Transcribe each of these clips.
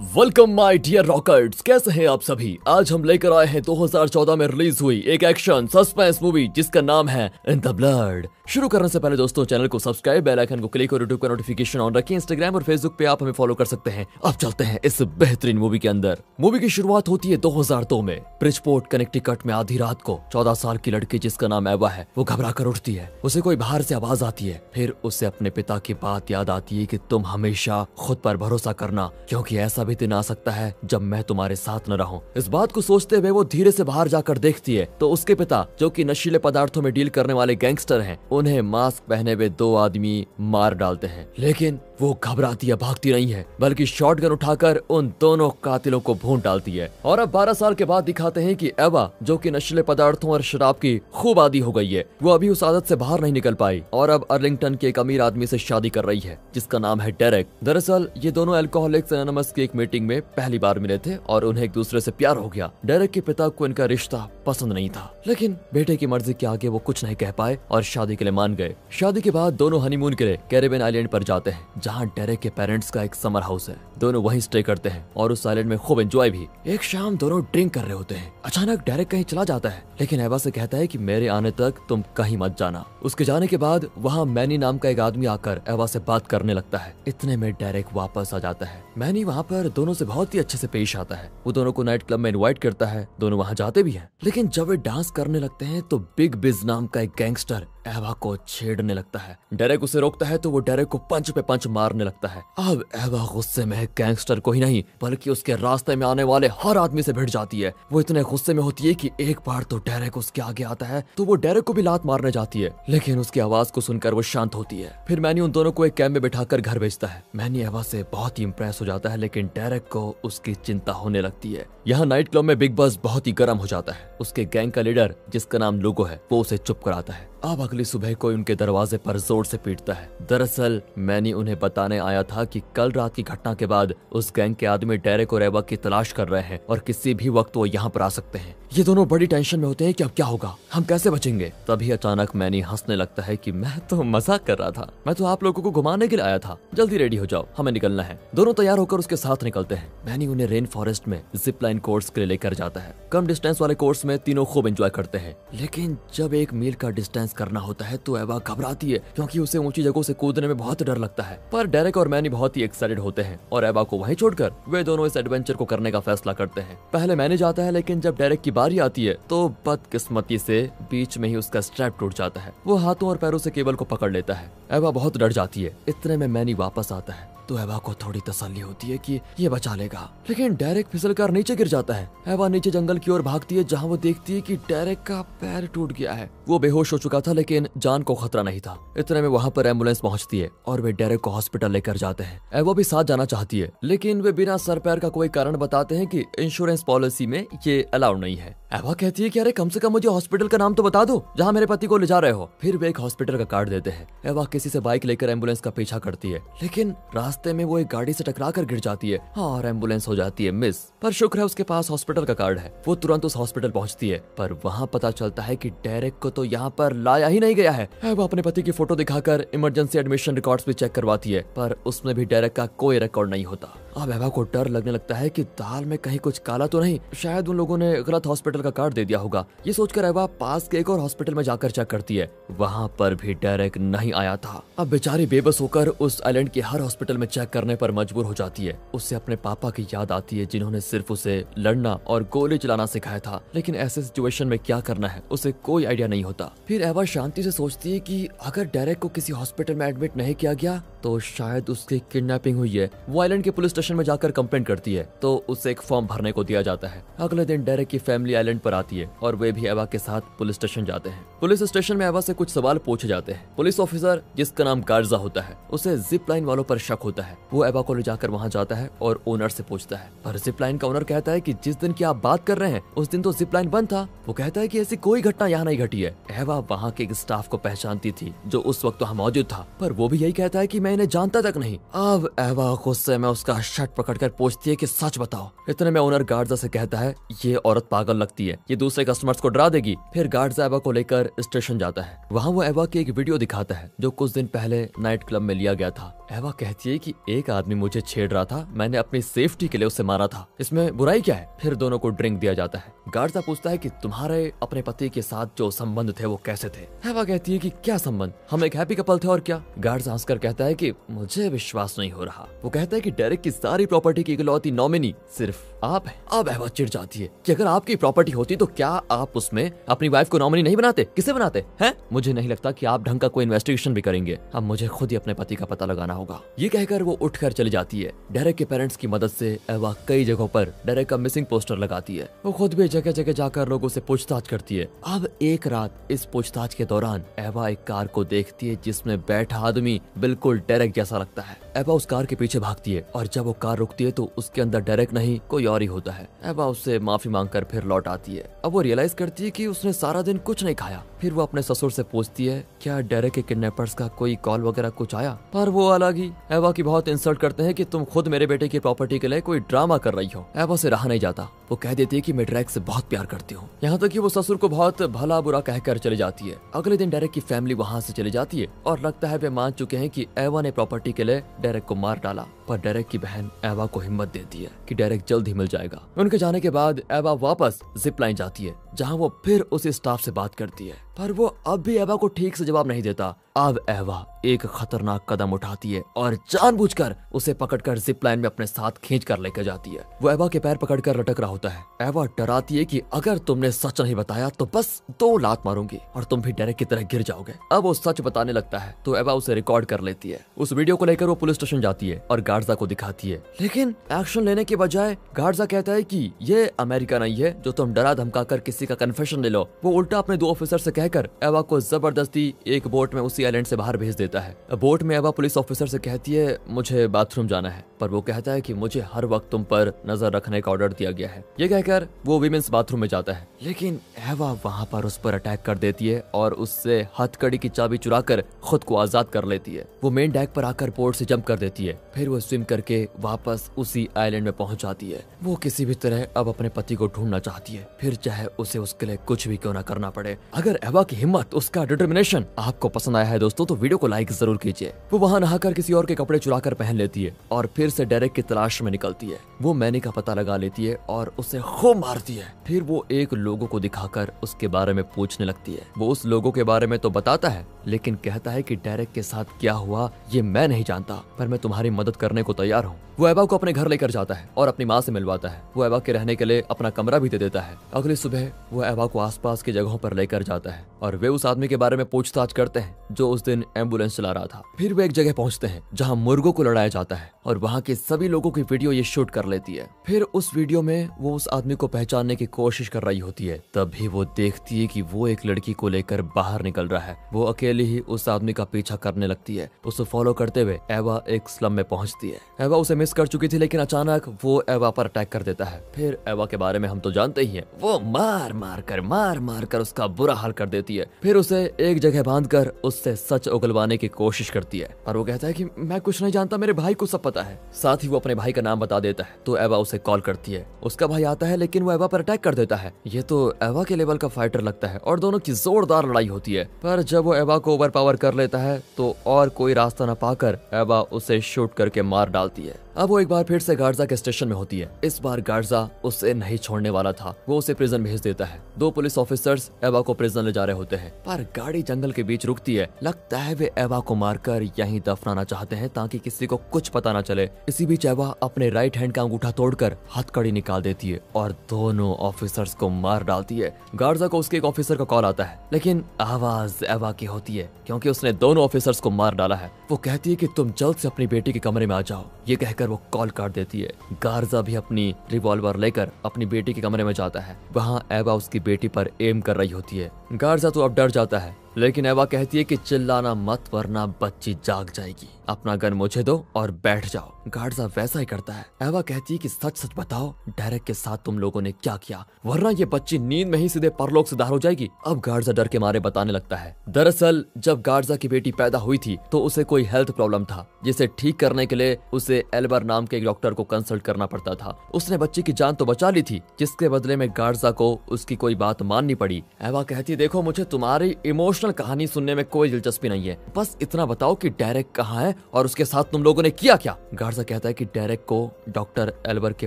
Welcome my dear रॉकर्ट्स, कैसे हैं आप सभी। आज हम लेकर आए हैं 2014 में रिलीज हुई एक एक्शन सस्पेंस मूवी जिसका नाम है इन द ब्लड। शुरू करने से पहले दोस्तों चैनल को सब्सक्राइब, बेल आइकन को क्लिक और यूट्यूब का नोटिफिकेशन ऑन रखें। इंस्टाग्राम और फेसबुक पे आप हमें फॉलो कर सकते हैं। अब चलते हैं इस बेहतरीन मूवी के अंदर। मूवी की शुरुआत होती है 2002 में ब्रिजपोर्ट कनेक्टिकट में। आधी रात को 14 साल की लड़की जिसका नाम एवा है वो घबरा कर उठती है। उसे कोई बाहर से आवाज आती है। फिर उसे अपने पिता की बात याद आती है कि तुम हमेशा खुद पर भरोसा करना, क्योंकि ऐसा भी दिन आ सकता है जब मैं तुम्हारे साथ न रहूं। इस बात को सोचते हुए वो धीरे से बाहर जाकर देखती है तो उसके पिता, जो कि नशीले पदार्थों में डील करने वाले गैंगस्टर हैं, उन्हें मास्क पहने हुए दो आदमी मार डालते हैं। लेकिन वो घबराती या भागती नहीं है, बल्कि शॉटगन उठाकर उन दोनों कातिलों को भून डालती है। और अब 12 साल के बाद दिखाते हैं कि एवा, जो कि नशीले पदार्थों और शराब की खूब आदी हो गई है, वो अभी उस आदत से बाहर नहीं निकल पाई और अब अर्लिंगटन के एक अमीर आदमी से शादी कर रही है जिसका नाम है डेरेक। दरअसल ये दोनों अल्कोहलिक्स एनोनिमस की एक मीटिंग में पहली बार मिले थे और उन्हें एक दूसरे से प्यार हो गया। डेरेक के पिता को इनका रिश्ता पसंद नहीं था, लेकिन बेटे की मर्जी के आगे वो कुछ नहीं कह पाए और शादी के लिए मान गए। शादी के बाद दोनों हनीमून के लिए कैरिबियन आइलैंड पर जाते हैं, जहाँ डेरेक के पेरेंट्स का एक समर हाउस है। दोनों वहीं स्टे करते हैं और उस आइलैंड में खूब एंजॉय भी। एक शाम दोनों ड्रिंक कर रहे होते हैं। अचानक डेरेक कहीं चला जाता है, लेकिन एवा से कहता है कि मेरे आने तक तुम कहीं मत जाना। उसके जाने के बाद वहाँ मैनी नाम का एक आदमी आकर एवा से बात करने लगता है। इतने में डेरेक वापस आ जाता है। मैनी वहाँ पर दोनों से बहुत ही अच्छे से पेश आता है। वो दोनों को नाइट क्लब में इनवाइट करता है। दोनों वहाँ जाते भी हैं, लेकिन जब वे डांस करने लगते हैं तो बिग बिज नाम का एक गैंगस्टर एवा को छेड़ने लगता है। डेरेक उसे रोकता है तो वो डेरेक को पंच पे पंच मारने लगता है। अब एवा गुस्से में गैंगस्टर को ही नहीं बल्कि उसके रास्ते में आने वाले हर आदमी से भिड़ जाती है। वो इतने गुस्से में होती है कि एक बार तो डेरेक उसके आगे आता है तो वो डेरेक को भी लात मारने जाती है, लेकिन उसकी आवाज को सुनकर वो शांत होती है। फिर मैनी उन दोनों को एक कैब में बिठाकर घर भेजता है। मैनी एवा से बहुत ही इंप्रेस हो जाता है, लेकिन डेरेक को उसकी चिंता होने लगती है। यहाँ नाइट क्लब में बिग बस बहुत ही गर्म हो जाता है। उसके गैंग का लीडर, जिसका नाम लुगो है, वो उसे चुप कराता है। अब अगली सुबह कोई उनके दरवाजे पर जोर से पीटता है। दरअसल मैनी उन्हें बताने आया था कि कल रात की घटना के बाद उस गैंग के आदमी डेरेक और एवा की तलाश कर रहे हैं और किसी भी वक्त वो यहाँ पर आ सकते हैं। ये दोनों बड़ी टेंशन में होते हैं कि अब क्या होगा, हम कैसे बचेंगे। तभी अचानक मैनी हंसने लगता है कि मैं तो मजाक कर रहा था, मैं तो आप लोगों को घुमाने के लिए आया था। जल्दी रेडी हो जाओ, हमें निकलना है। दोनों तैयार होकर उसके साथ निकलते हैं। मैनी उन्हें रेन फॉरेस्ट में जिप लाइन कोर्स के लिए लेकर जाता है। कम डिस्टेंस वाले कोर्स में तीनों खूब एंजॉय करते हैं, लेकिन जब 1 मील का डिस्टेंस करना होता है तो एवा घबराती है, क्योंकि उसे ऊंची जगहों से कूदने में बहुत डर लगता है। पर डेरेक और मैनी बहुत ही एक्साइटेड होते हैं और एवा को वहीं छोड़कर वे दोनों इस एडवेंचर को करने का फैसला करते हैं। पहले मैनी जाता है, लेकिन जब डेरेक की बारी आती है तो बदकिस्मती से बीच में ही उसका स्ट्रैप टूट जाता है। वो हाथों और पैरों से केबल को पकड़ लेता है। एवा बहुत डर जाती है। इतने में मैनी वापस आता है तो एवा को थोड़ी तसल्ली होती है कि ये बचा लेगा, लेकिन डेरेक फिसलकर नीचे गिर जाता है। एवा नीचे जंगल की ओर भागती है, जहाँ वो देखती है कि डेरेक का पैर टूट गया है। वो बेहोश हो चुका था, लेकिन जान को खतरा नहीं था। इतने में वहाँ पर एम्बुलेंस पहुँचती है और वे डेरेक को हॉस्पिटल लेकर जाते हैं। एवा भी साथ जाना चाहती है, लेकिन वे बिना सर पैर का कोई कारण बताते हैं कि इंश्योरेंस पॉलिसी में ये अलाउड नहीं है। एवा कहती है कि अरे कम से कम मुझे हॉस्पिटल का नाम तो बता दो जहाँ मेरे पति को ले जा रहे हो। फिर वे एक हॉस्पिटल का कार्ड देते हैं। एवा किसी से बाइक लेकर एम्बुलेंस का पीछा करती है, लेकिन रास्ते में वो एक गाड़ी से टकरा कर गिर जाती है और एम्बुलेंस हो जाती है मिस। पर शुक्र है उसके पास हॉस्पिटल का कार्ड है। वो तुरंत उस हॉस्पिटल पहुंचती है, पर वहाँ पता चलता है कि डेरेक को तो यहाँ पर लाया ही नहीं गया है। वो अपने पति की फोटो दिखाकर इमरजेंसी एडमिशन रिकॉर्ड्स भी चेक करवाती है, पर उसमें भी डेरेक का कोई रिकॉर्ड नहीं होता। अब एवा को डर लगने लगता है कि दाल में कहीं कुछ काला तो नहीं, शायद उन लोगों ने गलत हॉस्पिटल का कार्ड दे दिया होगा। ये सोचकर एवा पास के एक और हॉस्पिटल में जाकर चेक करती है। वहाँ पर भी डेरेक नहीं आया था। अब बेचारी बेबस होकर उस आइलैंड के हर हॉस्पिटल में चेक करने पर मजबूर हो जाती है। उससे अपने पापा की याद आती है, जिन्होंने सिर्फ उसे लड़ना और गोली चलाना सिखाया था, लेकिन ऐसे सिचुएशन में क्या करना है उसे कोई आइडिया नहीं होता। फिर एवा शांति से सोचती है कि अगर डेरेक को किसी हॉस्पिटल में एडमिट नहीं किया गया तो शायद उसकी किडनैपिंग हुई है। वो आइलैंड के पुलिस स्टेशन में जाकर कंप्लेंट करती है तो उसे एक फॉर्म भरने को दिया जाता है। अगले दिन डेरेक की फैमिली आइलैंड पर आती है और वे भी एवा के साथ पुलिस स्टेशन जाते हैं। पुलिस स्टेशन में एवा से कुछ सवाल पूछे जाते हैं। पुलिस ऑफिसर, जिसका नाम गार्जा होता है, उसे जिप लाइन वालों पर शक होता है। वो एवा को ले जाकर वहाँ जाता है और ओनर से पूछता है, पर जिप लाइन का ओनर कहता है कि जिस दिन की आप बात कर रहे हैं उस दिन तो जिप लाइन बंद था। वो कहता है कि ऐसी कोई घटना यहाँ नहीं घटी है। एवा वहाँ के एक स्टाफ को पहचानती थी जो उस वक्त वहाँ मौजूद था, पर वो भी यही कहता है कि मैं इन्हें जानता तक नहीं। अब एवा गुस्से में उसका शर्ट पकड़कर पूछती है कि सच बताओ। इतने में ओनर गार्जा से कहता है ये औरत पागल लगती है, ये दूसरे कस्टमर्स को डरा देगी। फिर गार्जा एवा को लेकर स्टेशन जाता है। वहाँ वो एवा की एक वीडियो दिखाता है जो कुछ दिन पहले नाइट क्लब में लिया गया था। एवा कहती है कि एक आदमी मुझे छेड़ रहा था, मैंने अपनी सेफ्टी के लिए उसे मारा था, इसमें बुराई क्या है। फिर दोनों को ड्रिंक दिया जाता है। गार्जा पूछता है कि तुम्हारे अपने पति के साथ जो संबंध थे वो कैसे थे। एवा कहती है कि क्या संबंध, हम एक हैप्पी कपल थे और क्या। गार्जा हंसकर कहता है कि मुझे विश्वास नहीं हो रहा। वो कहता है कि डेरेक की सारी प्रॉपर्टी की इकलौती नॉमिनी सिर्फ आप हैं। अब एवा चिढ़ जाती है कि अगर आपकी प्रॉपर्टी होती तो क्या आप उसमें अपनी वाइफ को नॉमिनी नहीं बनाते, किसे बनाते हैं? मुझे नहीं लगता कि आप ढंग का कोई इन्वेस्टिगेशन भी करेंगे। अब मुझे खुद ही अपने पति का पता लगाना होगा। ये कहकर वो उठकर चली जाती है। डेरेक के पेरेंट्स की मदद से एवा कई जगहों पर डेरेक का मिसिंग पोस्टर लगाती है। वो खुद भी जगह जगह जाकर लोगों से पूछताछ करती है। अब एक रात इस पूछताछ के दौरान एवा एक कार को देखती है जिसमें बैठा आदमी बिल्कुल डेरेक जैसा लगता है। एवा उस कार के पीछे भागती है और जब वो कार रुकती है तो उसके अंदर डेरेक नहीं कोई और ही होता है। एवा उससे माफी मांगकर फिर लौट आती है। अब वो रियलाइज करती है कि उसने सारा दिन कुछ नहीं खाया। फिर वो अपने ससुर से पूछती है क्या डेरेक के किडनैपर्स का कोई कॉल वगैरह कुछ आया, पर वो अलग ही एवा की बहुत इंसल्ट करते हैं कि तुम खुद मेरे बेटे की प्रॉपर्टी के लिए कोई ड्रामा कर रही हो। एवा से रहा नहीं जाता। वो कह देती है कि मैं डेरेक से बहुत प्यार करती हूँ। यहाँ तक कि वो ससुर को बहुत भला बुरा कहकर चली जाती है। अगले दिन डेरेक की फैमिली वहाँ से चली जाती है और लगता है वे मान चुके हैं कि एवा ने प्रॉपर्टी के लिए डेरेक को मार डाला। पर डेरेक की बहन एवा को हिम्मत देती है कि डेरेक जल्द ही मिल जाएगा। उनके जाने के बाद एवा वापस जिप लाइन जाती है जहाँ वो फिर उस स्टाफ से बात करती है, पर वो अब भी एवा को ठीक से जवाब नहीं देता। अब एवा एक खतरनाक कदम उठाती है और जानबूझकर उसे पकड़कर जिप लाइन में अपने साथ खींच कर लेकर जाती है। वो एवा के पैर पकड़कर लटक रहा होता है। एवा डराती है कि अगर तुमने सच नहीं बताया तो बस 2 लात मारूंगी और तुम भी डेरेक की तरह गिर जाओगे। अब वो सच बताने लगता है तो एवा उसे रिकॉर्ड कर लेती है। उस वीडियो को लेकर वो पुलिस स्टेशन जाती है और गार्जा को दिखाती है, लेकिन एक्शन लेने के बजाय गार्जा कहता है कि ये अमेरिका नहीं है जो तुम डरा धमका कर किसी का कन्फेशन ले लो। वो उल्टा अपने 2 ऑफिसर से कहकर एवा को जबरदस्ती एक बोट में उसी आइलैंड से बाहर भेज देता है। बोट में एवा पुलिस ऑफिसर से कहती है मुझे बाथरूम जाना है, पर वो कहता है कि मुझे हर वक्त तुम पर नजर रखने का ऑर्डर दिया गया है। ये कहकर वो विमेंस बाथरूम में जाता है, लेकिन एवा वहाँ पर उस पर अटैक कर देती है और उससे हथकड़ी की चाबी चुराकर खुद को आजाद कर लेती है। वो मेन डेक पर आकर बोट से जंप कर देती है। फिर वो स्विम करके वापस उसी आइलैंड में पहुंच जाती है। वो किसी भी तरह अब अपने पति को ढूंढना चाहती है, फिर चाहे उसे उसके लिए कुछ भी क्यों ना करना पड़े। अगर एवा की हिम्मत, उसका डिटर्मिनेशन आपको पसंद आया है दोस्तों तो वीडियो को लाइक जरूर कीजिए। वो वहाँ नहाकर किसी और के कपड़े चुराकर पहन लेती है और फिर से डेरेक की तलाश में निकलती है। वो मैनी का पता लगा लेती है और उसे खूब मारती है। फिर वो एक लोगों को दिखाकर उसके बारे में पूछने लगती है। वो उस लोगों के बारे में तो बताता है, लेकिन कहता है कि डेरेक के साथ क्या हुआ ये मैं नहीं जानता, पर मैं तुम्हारी मदद करने को तैयार हूँ। वो एवा को अपने घर लेकर जाता है और अपनी माँ से मिलवाता है। वो एवा के रहने के लिए अपना कमरा भी दे देता है। अगली सुबह वो एवा को आसपास की जगहों पर लेकर जाता है और वे उस आदमी के बारे में पूछताछ करते हैं जो उस दिन एम्बुलेंस चला रहा था। फिर वे एक जगह पहुंचते हैं जहां मुर्गों को लड़ाया जाता है और वहां के सभी लोगों की वीडियो ये शूट कर लेती है। फिर उस वीडियो में वो उस आदमी को पहचानने की कोशिश कर रही होती है। तभी वो देखती है कि वो एक लड़की को लेकर बाहर निकल रहा है। वो अकेली ही उस आदमी का पीछा करने लगती है। उसे फॉलो करते हुए एवा एक स्लम में पहुंचती है। एवा उसे मिस कर चुकी थी, लेकिन अचानक वो एवा पर अटैक कर देता है। फिर एवा के बारे में हम तो जानते ही हैं, वो मार मार कर उसका बुरा हाल कर देती है। फिर उसे एक जगह बांधकर उससे सच उगलवाने की कोशिश करती है, और वो कहता है कि मैं कुछ नहीं जानता, मेरे भाई को सब पता है। साथ ही वो अपने भाई का नाम बता देता है। तो एवा उसे कॉल करती है। उसका भाई आता है, लेकिन वो एवा पर अटैक कर देता है। ये तो एवा के लेवल का फाइटर लगता है और दोनों की जोरदार लड़ाई होती है। पर जब वो एवा को ओवर पावर कर लेता है तो और कोई रास्ता न पाकर एवा उसे शूट करके मार डालती है। अब वो एक बार फिर से गार्जा के स्टेशन में होती है। इस बार गार्जा उसे नहीं छोड़ने वाला था। वो उसे प्रिजन भेज देता है। 2 पुलिस ऑफिसर्स एवा को प्रिजन ले जा रहे होते हैं, पर गाड़ी जंगल के बीच रुकती है। लगता है वे एवा को मारकर यहीं दफनाना चाहते हैं ताकि किसी को कुछ पता न चले। इसी बीच एवा अपने राइट हैंड का अंगूठा तोड़कर हथकड़ी निकाल देती है और दोनों ऑफिसर्स को मार डालती है। गार्जा को उसके एक ऑफिसर का कॉल आता है, लेकिन आवाज एवा की होती है क्योंकि उसने दोनों ऑफिसर्स को मार डाला है। वो कहती है कि तुम जल्द से अपनी बेटी के कमरे में आ जाओ। ये कहकर वो कॉल काट देती है। गार्जा भी अपनी रिवॉल्वर लेकर अपनी बेटी के कमरे में जाता है। वहाँ एवा उसकी बेटी पर एम कर रही होती है। गार्जा तो अब डर जाता है, लेकिन एवा कहती है कि चिल्लाना मत वरना बच्ची जाग जाएगी, अपना गन मुझे दो और बैठ जाओ। गार्डजा वैसा ही करता है। एवा कहती है कि सच सच बताओ डेरेक के साथ तुम लोगों ने क्या किया, वरना ये बच्ची नींद में ही सीधे परलोक से दार हो जाएगी। अब गार्डजा डर के मारे बताने लगता है, दरअसल जब गार्डजा की बेटी पैदा हुई थी तो उसे कोई हेल्थ प्रॉब्लम था, जिसे ठीक करने के लिए उसे एल्बर नाम के एक डॉक्टर को कंसल्ट करना पड़ता था। उसने बच्ची की जान तो बचा ली थी, जिसके बदले में गार्डजा को उसकी कोई बात माननी पड़ी। एवा कहती है, देखो मुझे तुम्हारी इमोशनल कहानी सुनने में कोई दिलचस्पी नहीं है, बस इतना बताओ कि डेरेक कहाँ है और उसके साथ तुम लोगों ने किया क्या। गार्डजा कहता है कि डेरेक को डॉक्टर एल्बर के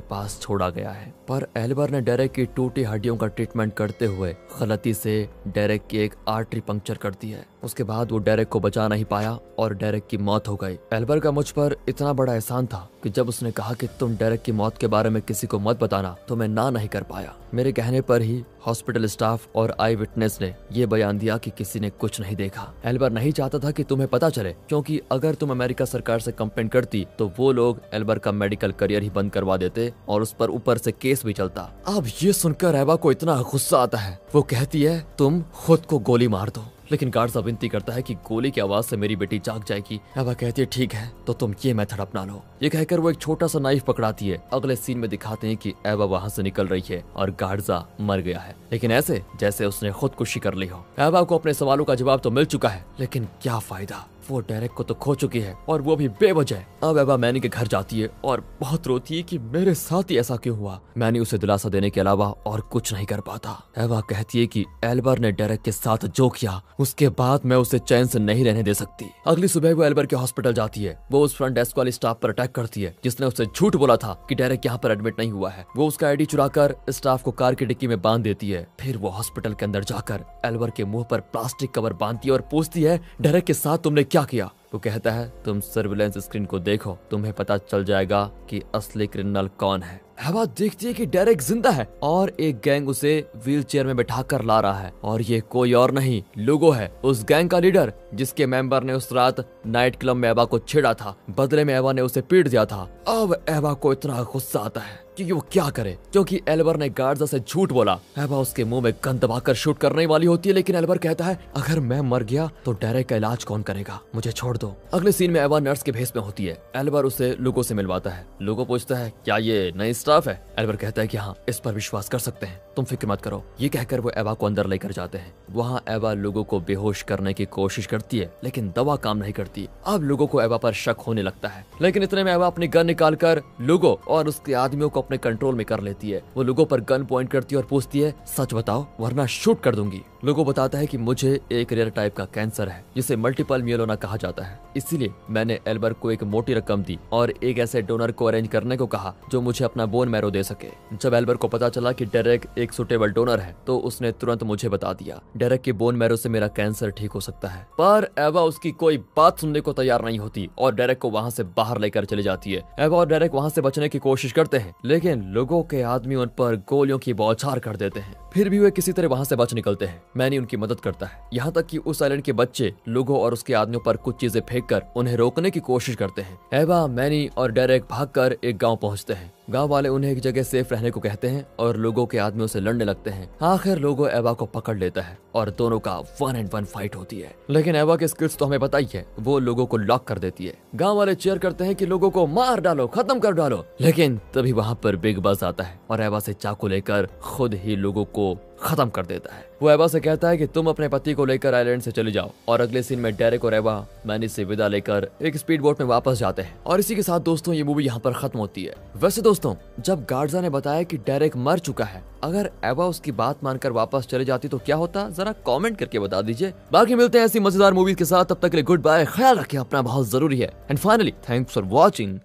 पास छोड़ा गया है, पर एल्बर ने डेरेक की टूटी हड्डियों का ट्रीटमेंट करते हुए गलती से डेरेक की एक आर्टरी पंक्चर कर दी है। उसके बाद वो डेरेक को बचा नहीं पाया और डेरेक की मौत हो गई। एल्बर का मुझ पर इतना बड़ा एहसान था कि जब उसने कहा कि तुम डेरेक की मौत के बारे में किसी को मत बताना तो मैं ना नहीं कर पाया। मेरे कहने पर ही हॉस्पिटल स्टाफ और आई विटनेस ने ये बयान दिया कि किसी ने कुछ नहीं देखा। एल्बर नहीं चाहता था कि तुम्हें पता चले, क्योंकि अगर तुम अमेरिका सरकार से कंप्लेंट करती तो वो लोग एल्बर का मेडिकल करियर ही बंद करवा देते और उस पर ऊपर से केस भी चलता। अब ये सुनकर एवा को इतना गुस्सा आता है, वो कहती है तुम खुद को गोली मार दो। लेकिन गार्डजा विनती करता है कि गोली की आवाज से मेरी बेटी जाग जाएगी। एवा कहती है ठीक है तो तुम ये मेथड अपना लो। ये कहकर वो एक छोटा सा नाइफ पकड़ाती है। अगले सीन में दिखाते हैं कि एवा वहां से निकल रही है और गार्डजा मर गया है, लेकिन ऐसे जैसे उसने खुदकुशी कर ली हो। एवा को अपने सवालों का जवाब तो मिल चुका है, लेकिन क्या फायदा, वो डेरेक को तो खो चुकी है और वो भी बेवजह। अब एवा मैनी के घर जाती है और बहुत रोती है कि मेरे साथ ही ऐसा क्यों हुआ। मैनी उसे दिलासा देने के अलावा और कुछ नहीं कर पाता। एवा कहती है कि एल्बर ने डेरेक के साथ जो किया उसके बाद मैं उसे चैन से नहीं रहने दे सकती। अगली सुबह वो एल्बर के हॉस्पिटल जाती है। वो उस फ्रंट डेस्क वाली स्टाफ पर अटैक करती है जिसने उसे झूठ बोला था कि डेरेक यहाँ पर एडमिट नहीं हुआ है। वो उसका आईडी चुराकर स्टाफ को कार की डिक्की में बांध देती है। फिर वो हॉस्पिटल के अंदर जाकर एल्बर के मुंह पर प्लास्टिक कवर बांधती है और पूछती है डेरेक के साथ तुमने क्या किया। वो कहता है तुम सर्विलेंस स्क्रीन को देखो, तुम्हें पता चल जाएगा कि असली क्रिमिनल कौन है। एवा देखती है कि डेरेक जिंदा है और एक गैंग उसे व्हील चेयर में बैठा कर ला रहा है और ये कोई और नहीं लुगो है, उस गैंग का लीडर जिसके मेंबर ने उस रात नाइट क्लब में एवा को छेड़ा था। बदले में एवा ने उसे पीट दिया था। अब एवा को इतना गुस्सा आता है कि वो क्या करे, क्योंकि एल्बर ने गार्डजा से झूठ बोला। एवा उसके मुंह में गन दबाकर शूट करने वाली होती है, लेकिन एल्बर कहता है अगर मैं मर गया तो डेरेक का इलाज कौन करेगा, मुझे छोड़ दो। अगले सीन में एवा नर्स के भेस में होती है। एल्बर उसे लुगो से मिलवाता है। लुगो पूछता है क्या ये नई स्टाफ है। एल्बर कहता है कि हाँ, इस पर विश्वास कर सकते हैं, तुम फिक्र मत करो। ये कहकर वो एवा को अंदर लेकर जाते हैं। वहाँ एवा लुगो को बेहोश करने की कोशिश करती है, लेकिन दवा काम नहीं करती। अब लुगो को एवा पर शक होने लगता है, लेकिन इतने में एवा अपनी गन निकालकर लुगो और उसके आदमियों को अपने कंट्रोल में कर लेती है। वो लुगो पर गन पॉइंट करती है और पूछती है सच बताओ वरना शूट कर दूंगी। लुगो बताता है कि मुझे एक रेयर टाइप का कैंसर है जिसे मल्टीपल मियोलोमा कहा जाता है, इसीलिए मैंने एल्बर को एक मोटी रकम दी और एक ऐसे डोनर को अरेंज करने को कहा जो मुझे अपना बोन मैरो दे सके। जब एल्बर को पता चला कि डेरेक एक सुटेबल डोनर है तो उसने तुरंत मुझे बता दिया डेरेक के बोन मैरो से मेरा कैंसर ठीक हो सकता है। पर एवा उसकी कोई बात सुनने को तैयार नहीं होती और डेरेक को वहाँ से बाहर लेकर चली जाती है। एवा और डेरेक वहाँ से बचने की कोशिश करते हैं, लेकिन लोगों के आदमी उन पर गोलियों की बौछार कर देते हैं। फिर भी वे किसी तरह वहाँ से बच निकलते हैं। मैनी उनकी मदद करता है, यहाँ तक कि उस आइलैंड के बच्चे लोगों और उसके आदमियों पर कुछ चीजें फेंककर उन्हें रोकने की कोशिश करते हैं। एवा, मैनी और डेरेक भागकर एक गांव पहुंचते हैं। गांव वाले उन्हें एक जगह सेफ रहने को कहते हैं और लोगों के आदमियों से लड़ने लगते हैं। आखिर लोगो एवा को पकड़ लेता है और दोनों का 1-on-1 फाइट होती है, लेकिन एवा के स्किल्स तो हमें पता ही है, वो लोगों को लॉक कर देती है। गांव वाले चीयर करते हैं कि लोगों को मार डालो, खत्म कर डालो, लेकिन तभी वहाँ पर बिग बस आता है और एवा से चाकू लेकर खुद ही लोगों को खत्म कर देता है। वो एवा से कहता है कि तुम अपने पति को लेकर आइलैंड से चले जाओ और अगले सीन में डेरेक और एवा मैनी से विदा लेकर एक स्पीड बोट में वापस जाते हैं। और इसी के साथ दोस्तों ये मूवी यहाँ पर खत्म होती है। वैसे दोस्तों, जब गार्डजा ने बताया कि डेरेक मर चुका है, अगर एवा उसकी बात मानकर वापस चले जाती तो क्या होता, जरा कमेंट करके बता दीजिए। बाकी मिलते हैं ऐसी मजेदार मूवीज के साथ, तब तक के लिए गुड बाय, ख्याल रखिए अपना, बहुत जरूरी है। And finally thanks for watching.